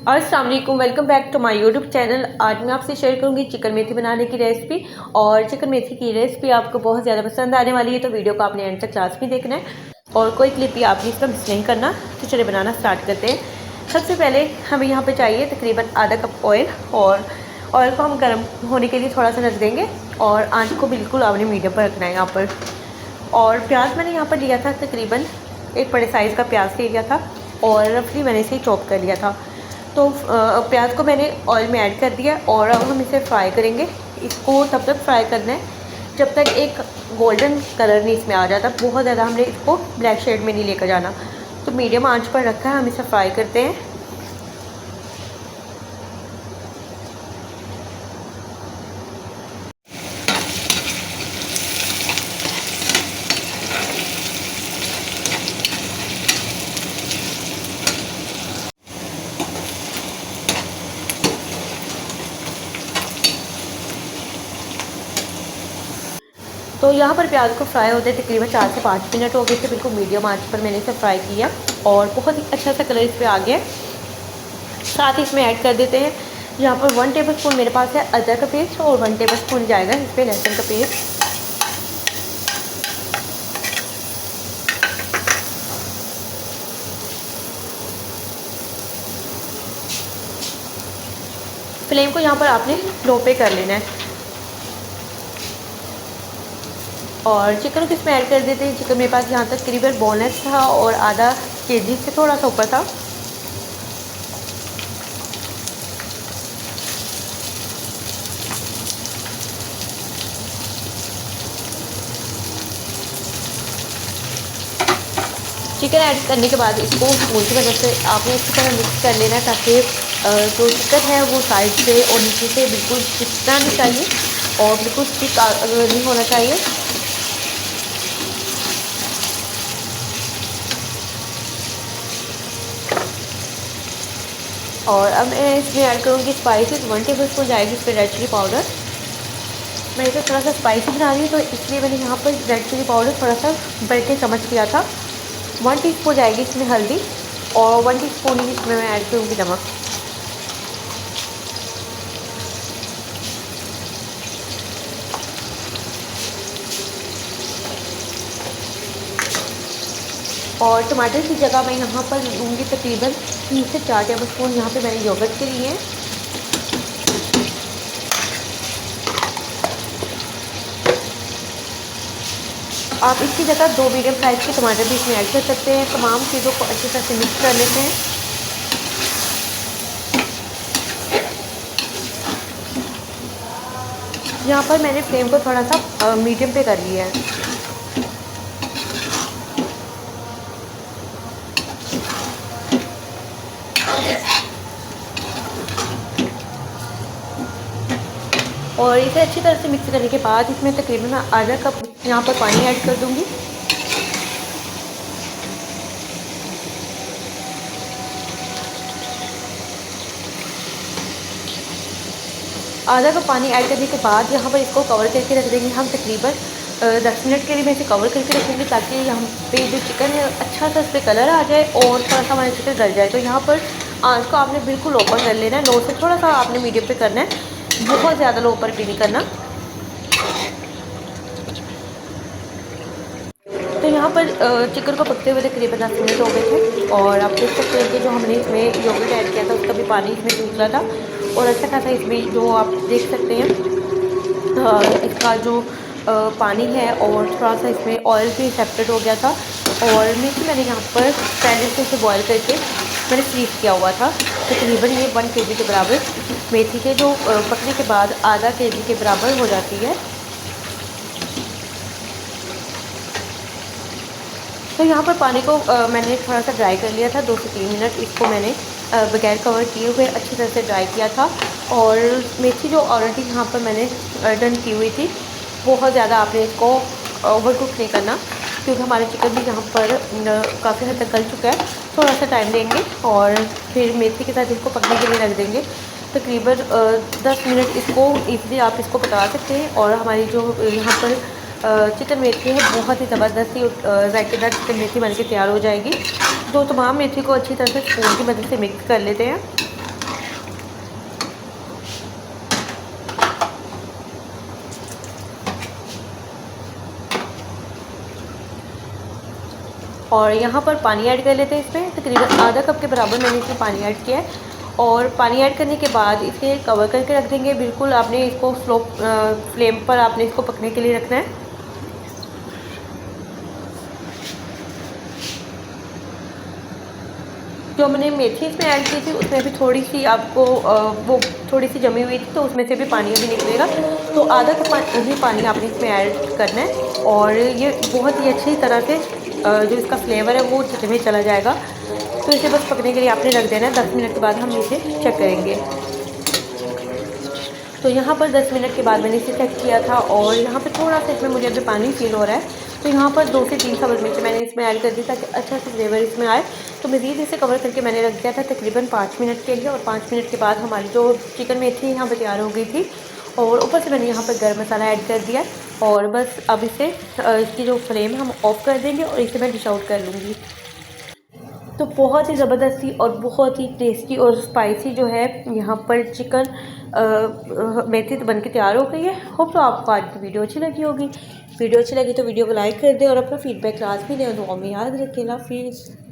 अस्सलाम वालेकुम, welcome back to my YouTube channel. आज मैं आपसे शेयर करूंगी चिकन मेथी बनाने की रेसिपी। और चिकन मेथी की रेसिपी आपको बहुत ज़्यादा पसंद आने वाली है, तो वीडियो को आपने एंड तक क्लास में देखना है और कोई क्लिप भी आपने इसका मिस नहीं करना। तो चलिए बनाना स्टार्ट करते हैं। सबसे पहले हमें यहाँ पर चाहिए तकरीबन आधा कप ऑयल। और ऑयल को हम गर्म होने के लिए थोड़ा सा रख देंगे और आंच को बिल्कुल आपने मीडियम पर रखना है यहाँ पर। और प्याज मैंने यहाँ पर लिया था, तकरीबन एक बड़े साइज़ का प्याज ले लिया था और रफली मैंने इसे चॉप कर लिया था। तो प्याज को मैंने ऑयल में ऐड कर दिया और अब हम इसे फ्राई करेंगे। इसको तब तक फ्राई करना है जब तक एक गोल्डन कलर नहीं इसमें आ जाता। बहुत ज़्यादा हमने इसको ब्लैक शेड में नहीं लेकर जाना, तो मीडियम आंच पर रखा है, हम इसे फ्राई करते हैं। तो यहाँ पर प्याज को फ्राई होते तकरीबन 4 से 5 मिनट हो गए थे। बिल्कुल मीडियम आंच पर मैंने इसे फ्राई किया और बहुत ही अच्छा सा कलर इस पर आ गया। साथ ही इसमें ऐड कर देते हैं, यहाँ पर 1 टेबलस्पून मेरे पास है अदरक का पेस्ट और 1 टेबलस्पून जाएगा इस पर लहसुन का पेस्ट। फ्लेम को यहाँ पर आपने लो पे कर लेना है और चिकन को इसमें ऐड कर देते हैं। चिकन मेरे पास यहाँ तक करीबन बोनलेस था और आधा केजी से थोड़ा सा ऊपर था। चिकन ऐड करने के बाद इसको स्पून की मदद से आपने अच्छी तरह मिक्स कर लेना है, ताकि जो चिकन है वो साइड से और नीचे से बिल्कुल चिपकना नहीं चाहिए और बिल्कुल स्टिक नहीं होना चाहिए। और अब मैं इसमें ऐड करूँगी स्पाइसेस। 1 टेबलस्पून जाएगी इस पर रेड चिली पाउडर। मैं इसे थोड़ा सा स्पाइसी बना रही हूँ, तो इसलिए मैंने यहाँ पर रेड चिली पाउडर थोड़ा सा बढ़ के चम्मच लिया था। 1 टीस्पून जाएगी इसमें हल्दी और 1 टीस्पून ही इसमें मैं ऐड करूँगी नमक। और टमाटर की जगह मैं यहाँ पर लूँगी तकरीबन 3 से 4 टेबलस्पून। यहाँ पे मैंने योगर्ट के लिए हैं। आप इसकी जगह 2 मीडियम साइज़ के टमाटर भी इसमें ऐड कर सकते हैं। तमाम चीज़ों को अच्छी तरह से मिक्स कर लेते हैं। यहाँ पर मैंने फ्लेम को थोड़ा सा मीडियम पे कर लिया है। और इसे अच्छी तरह से मिक्स करने के बाद इसमें तकरीबन आधा कप यहाँ पर पानी ऐड कर दूँगी। आधा कप पानी ऐड करने के बाद यहाँ पर इसको कवर करके रख देंगे हम तकरीबन 10 मिनट के लिए। मैं इसे कवर करके रखूँगी ताकि यहाँ पे जो चिकन है अच्छा सा इस पर कलर आ जाए और थोड़ा सा हमारा चिकन गल जाए। तो यहाँ पर आंच को आपने बिल्कुल ओपन कर लेना है, लो से थोड़ा सा आपने मीडियम पे करना है, बहुत ज़्यादा लो ऊपर भी नहीं करना। तो यहाँ पर चिकन को पकते हुए तकरीबन 10 मिनट हो गए थे और आप देख सकते हैं कि जो हमने इसमें योगर्ट ऐड किया था उसका भी पानी इसमें निकला था और अच्छा खासा इसमें जो आप देख सकते हैं इसका जो पानी है और थोड़ा सा इसमें ऑयल भी सेपरेट हो गया था। और मेथी मैंने यहाँ पर पहले से इसे बॉयल करके मैंने फ्रीज किया हुआ था। तकरीबन ये 1 केजी के बराबर मेथी के जो पकने के बाद आधा केजी के बराबर हो जाती है। तो यहाँ पर पानी को मैंने थोड़ा सा ड्राई कर लिया था। 2 से 3 मिनट इसको मैंने बगैर कवर किए हुए अच्छी तरह से ड्राई किया था। और मेथी जो ऑलरेडी यहाँ पर मैंने डन की हुई थी, बहुत ज़्यादा आपने इसको ओवर कुक नहीं करना, क्योंकि हमारा चिकन भी यहाँ पर काफ़ी हद तक गल चुका है। थोड़ा सा टाइम देंगे और फिर मेथी के साथ इसको पकने के लिए रख देंगे। तकरीबन 10 मिनट इसको ईज़िली आप इसको पका सकते हैं। और हमारी जो यहाँ पर चिकन मेथी है बहुत ही ज़बरदस्त ही जायकेदार चिकन मेथी बनके तैयार हो जाएगी। तो तमाम मेथी को अच्छी तरह से स्पून की मदद से मिक्स कर लेते हैं। और यहाँ पर पानी ऐड कर लेते हैं। इसमें तकरीबन आधा कप के बराबर मैंने इसमें पानी ऐड किया है। और पानी ऐड करने के बाद इसे कवर करके रख देंगे। बिल्कुल आपने इसको स्लो फ्लेम पर आपने इसको पकने के लिए रखना है। जो मैंने मेथी इसमें ऐड की थी उसमें भी थोड़ी सी आपको वो थोड़ी सी जमी हुई थी, तो उसमें से भी पानी अभी निकलेगा। तो आधा कप ही पानी आपने इसमें ऐड करना है। और ये बहुत ही अच्छी तरह से जो इसका फ्लेवर है वो चिकन में चला जाएगा। तो इसे बस पकने के लिए आपने रख देना है। 10 मिनट के बाद हम इसे चेक करेंगे। तो यहाँ पर 10 मिनट के बाद मैंने इसे चेक किया था और यहाँ पे थोड़ा सा इसमें मुझे अभी पानी फील हो रहा है। तो यहाँ पर 2 से 3 सब्ज़ मिर्च मैंने इसमें ऐड कर दी ताकि अच्छा सा फ्लेवर इसमें आए। तो मज़ीद इसे कवर करके मैंने रख दिया था तकरीबन 5 मिनट के लिए। और 5 मिनट के बाद हमारी जो चिकन मेथी यहाँ पर तैयार हो गई थी। और ऊपर से मैंने यहाँ पर गर्म मसाला ऐड कर दिया। और बस अब इसे इसकी जो फ्लेम हम ऑफ कर देंगे और इसे मैं डिश आउट कर लूँगी। तो बहुत ही ज़बरदस्ती और बहुत ही टेस्टी और स्पाइसी जो है यहाँ पर चिकन मेथी तो बन के तैयार हो गई है। होप तो आपको आज की वीडियो अच्छी लगी होगी। वीडियो अच्छी लगी तो वीडियो को लाइक कर दें और अपना फीडबैक लाजमी दें। दुआ में याद रखें। अल्लाह हाफ़िज़।